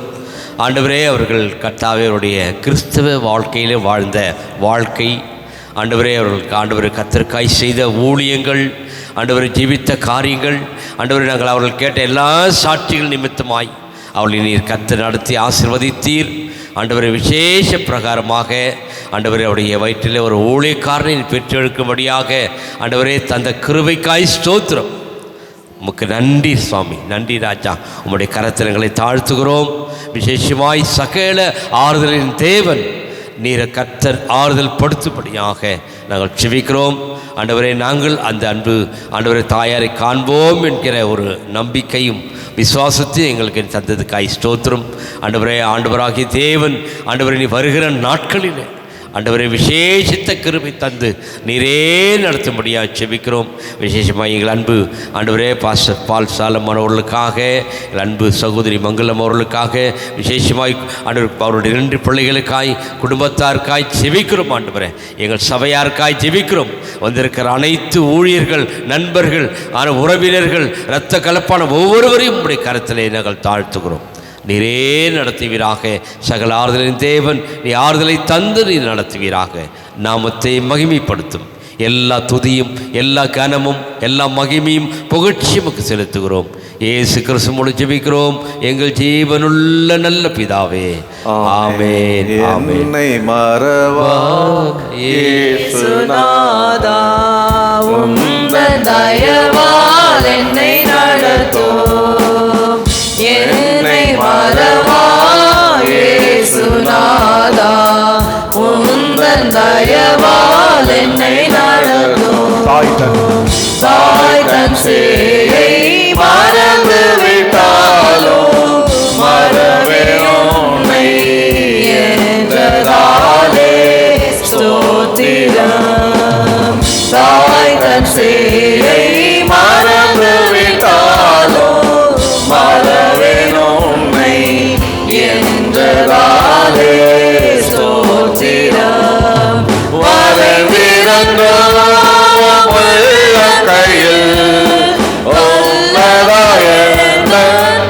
ஆண்டவரே. அவர்கள் கர்த்தாவே அவருடைய கிறிஸ்தவ வாழ்க்கையிலே வாழ்ந்த வாழ்க்கை ஆண்டவரே, அவர்களுக்கு ஆண்டவரை கர்த்தருக்காய் செய்த ஊழியங்கள் ஆண்டவரை ஜீவித்த காரியங்கள் ஆண்டவரை நாங்கள் அவர்கள் கேட்ட எல்லா சாட்சிகள் நிமித்தமாய் அவளை நீர் கர்த்தர் நடத்தி ஆசீர்வதித்தீர். ஆண்டவரை விசேஷ பிரகாரமாக ஆண்டவரே அவருடைய வயிற்றிலே ஒரு ஊழியக்காரனை பெற்றெடுக்கும்படியாக ஆண்டவரே தந்த கிருபைக்காய் ஸ்தோத்திரம். உமக்கு நன்றி சுவாமி, நன்றி ராஜா. உம்முடைய கரத்திரங்களை தாழ்த்துகிறோம். விசேஷமாய் சகல ஆறுதலின் தேவன் நீரை கர்த்தர் ஆறுதல் படுத்தும்படியாக நாங்கள் செபிக்கிறோம். ஆண்டவரே நாங்கள் அந்த அன்பு ஆண்டவரை தாயாரை காண்போம் என்கிற ஒரு நம்பிக்கையும் விசுவாசத்தையும் எங்களுக்கு தந்ததுக்காய் ஸ்தோத்திரம். ஆண்டவரே, ஆண்டவராகிய தேவன் ஆண்டவரை நீ வருகிற நாட்களில் ஆண்டவரை விசேஷித்த கிருபை தந்து நீரே நடத்தும்படியாக செபிக்கிறோம். விசேஷமாக எங்கள் அன்பு ஆண்டவரே பாஸ்டர் பால் சாலமன் அவர்களுக்காக, எங்கள் அன்பு சகோதரி மங்கலம் அவர்களுக்காக, விசேஷமாய் ஆண்டவர் அவருடைய 2 பிள்ளைகளுக்காய் குடும்பத்தாருக்காய் செபிக்கிறோம். ஆண்டவரே எங்கள் சபையாருக்காய் செபிக்கிறோம். வந்திருக்கிற அனைத்து ஊழியர்கள், நண்பர்கள், உறவினர்கள், இரத்த கலப்பான ஒவ்வொருவரையும் உடைய கரத்திலே நாங்கள் தாழ்த்துகிறோம். நீரே நடத்துவீராக. சகல ஆறுதலின் தேவன் நீ ஆறுதலை தந்து நீர் நடத்துவீராக. நாமத்தை மகிமைப்படுத்தும். எல்லா துதியும், எல்லா கனமும், எல்லா மகிமையும் புகழ்ச்சியுமக்கு செலுத்துகிறோம். இயேசு கிறிஸ்து மூலம் ஜெபிக்கிறோம் எங்கள் ஜீவனுள்ள நல்ல பிதாவே. ஆமென். ஆமென். என்னை மறவா இயேசுநாதா, உந்தன் தயவால் என்னை நடத்தும். என்னை மறவா இயேசுநாதா, உந்தன் தயவால் என்னை நடத்தும். தாய் தன் சேயை மறந்து விட்டாலும் மறவே உன்னை என்றதாலே ஸ்தோத்திரம். தாய் தன் சேயை மறந்து விட்டாலும் மறவே உன்னை என்றதாலே ஸ்தோத்திரம். கையில்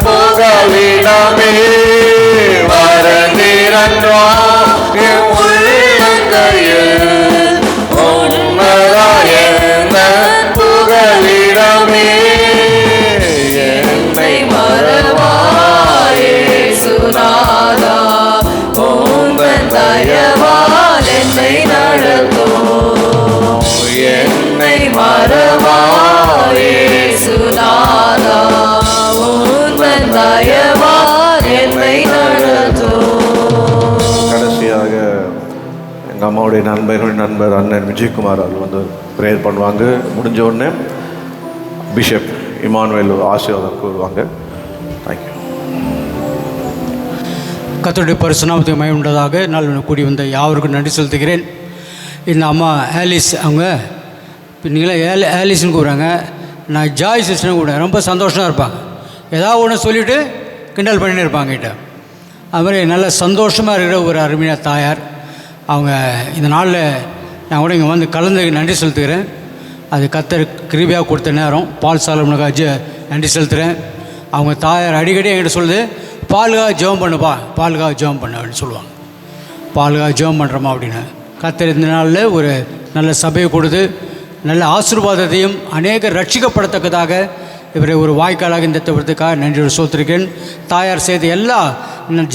புகலிடமே வரந்திரன்றோ உள்ளங்கையில் உன்னதாய புகலிடமே. என்னை மறவாயே சுனாதா, உந்தன் தயவால் என்னை நடத்தும். என்னை மறவாயே சுனாதா, உந்தன் தயவால் என்னை நடத்தும். கடைசியாக எங்கள் அம்மாவுடைய நண்பர் அண்ணன் விஜயகுமார் அவர் வந்து ப்ரேயர் பண்ணுவாங்க. முடிஞ்ச உடனே பிஷப் இமானுவேல் ஆசீர்வாதம் கூறுவாங்க. தேங்க்யூ. கர்த்தருடைய பரிசுநாமத்துக்கு மகிமை உண்டதாக. நாள் கூடி வந்த யாவருக்கும் நன்றி செலுத்துகிறேன். இந்த அம்மா ஆலிஸ், அவங்க நீங்களே ஆலிஸ்ன்னு கூப்பிட்றாங்க, நான் ஜாய் சிஸ்டர்னு கூப்பிடுறேன். ரொம்ப சந்தோஷமாக இருப்பாங்க. ஏதாவது ஒன்று சொல்லிவிட்டு கிண்டல் பண்ணின்னு இருப்பாங்க கிட்ட. அதுமாதிரி நல்ல சந்தோஷமாக இருக்கிற ஒரு அருமையான தாயார். அவங்க இந்த நாளில் நான் கூட இங்கே வந்து கலந்து நன்றி செலுத்துகிறேன். அது கர்த்தர் கிருபையாக கொடுத்த நேரம். பால் சாலமனுக்காக நன்றி செலுத்துகிறேன். அவங்க தாயார் அடிக்கடி என்கிட்ட சொல்லுது, பாலுக்காக ஜெபம் பண்ணுப்பா, பாலுக்காக ஜெபம் பண்ண அப்படின்னு சொல்லுவாங்க. பாலுக்காக ஜெபம் பண்ணுறோமா அப்படின்னு. கர்த்தர் இந்த நாளில் ஒரு நல்ல சபையை கொடுத்து நல்ல ஆசீர்வாதத்தையும் அநேக ரட்சிக்கப்படத்தக்கதாக இவரை ஒரு வாய்க்காலாக இந்த தவிர்த்துக்காக நன்றி சோத்திருக்கிறேன். தாயார் செய்த எல்லா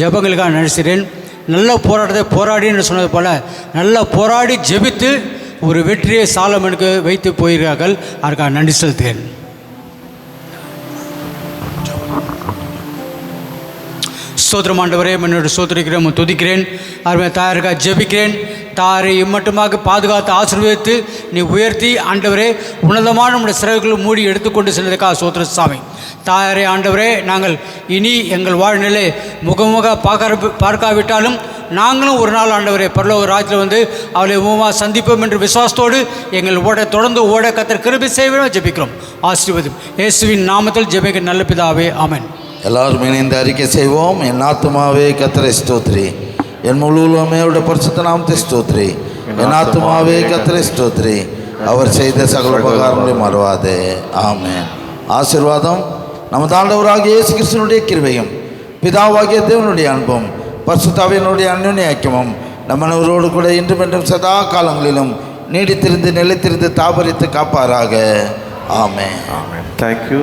ஜெபங்களுக்காக நடிக்கிறேன். நல்ல போராட்டத்தை போராடின்னு சொன்னது போல் நல்லா போராடி ஜெபித்து ஒரு வெற்றியை சாலமனுக்கு வைத்து போயிருக்கார்கள். அதற்காக நன்றி செலுத்துகிறேன். ஸ்தோத்திரம் ஆண்டவரே, என்னோட சோத்திரிக்கிறேன், துதிக்கிறேன். அருமையாக தாயாருக்காக ஜெபிக்கிறேன். தாயாரை இம்மட்டுமாக பாதுகாத்து ஆசீர்வதித்து நீ உயர்த்தி ஆண்டவரே உன்னதமான நம்முடைய சிறகுகள் மூடி எடுத்துக்கொண்டு சென்றதுக்காக சோத்திர சாமி. தாயாரே ஆண்டவரே, நாங்கள் இனி எங்கள் வாழ்நிலை முகமுக பார்க்காவிட்டாலும் நாங்களும் ஒரு நாள் ஆண்டவரே பரலோக ராஜ்யத்தில் வந்து அவளை முகமாக சந்திப்போம் என்று விசுவாசத்தோடு எங்கள் தொடர்ந்து ஓட கர்த்தர் கிருபை செய்வோம் ஜெபிக்கிறோம். ஆசீர்வதியும் இயேசுவின் நாமத்தில் ஜெபிக்க நல்ல பிதாவே, ஆமென். எல்லாரும் இணைந்து அறிக்கை செய்வோம். என் ஆத்துமாவே கர்த்தரை ஸ்தோத்திரி, என் முழு உள்ளமையோட பரிசுத்த நாமத்தை ஸ்தோத்திரி. என் ஆத்துமாவே கர்த்தரை ஸ்தோத்திரி, அவர் செய்த சகல உபகாரங்களையும் மறவாதே. ஆமென். ஆசீர்வாதம் நமது ஆண்டவராகிய இயேசு கிறிஸ்துவினுடைய கிருபையும் பிதாவாகிய தேவனுடைய அன்பும் பரிசுத்தாவியனுடைய அந்யோன்ய ஐக்கியமும் நம்மளவரோடு கூட இன்றும் என்றும் சதா காலங்களிலும் நீடித்திருந்து நிலைத்திருந்து தாபரித்து காப்பாராக. ஆமென். ஆமென். தேங்க்யூ.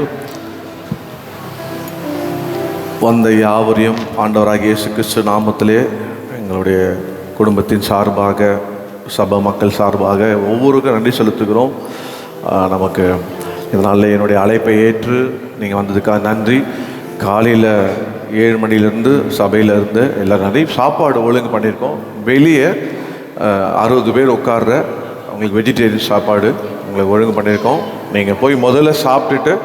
வந்த யாவரையும் ஆண்டவராகிய இயேசு கிறிஸ்து நாமத்திலே எங்களுடைய குடும்பத்தின் சார்பாக, சபை மக்கள் சார்பாக ஒவ்வொருக்கும் நன்றி செலுத்துகிறோம். நமக்கு இதனால் என்னுடைய அழைப்பை ஏற்று நீங்கள் வந்ததுக்காக நன்றி. காலையில் 7 மணிலேருந்து சபையிலேருந்து எல்லாம் நன்றி. சாப்பாடு ஒழுங்கு பண்ணியிருக்கோம். வெளியே 60 பேர் உட்கார்ற உங்களுக்கு வெஜிடேரியன் சாப்பாடு உங்களுக்கு ஒழுங்கு பண்ணியிருக்கோம். நீங்கள் போய் முதல்ல சாப்பிட்டுட்டு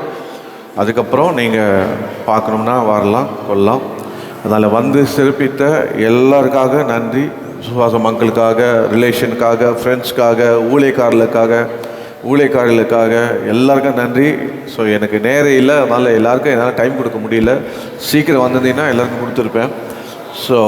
அதுக்கப்புறம் நீங்கள் பார்க்கணும்னா வரலாம், கொள்ளலாம். அதனால் வந்து சிறப்பித்த எல்லாருக்காக நன்றி. சுவாச மக்களுக்காக, ரிலேஷனுக்காக, ஃப்ரெண்ட்ஸ்க்காக, ஊழியக்காரர்களுக்காக எல்லாருக்கும் நன்றி. ஸோ எனக்கு நேரம் இல்லை, அதனால் எல்லாருக்கும் என்னால் டைம் கொடுக்க முடியல. சீக்கிரம் வந்திருந்தீங்கன்னா எல்லாருக்கும் கொடுத்துருப்பேன். ஸோ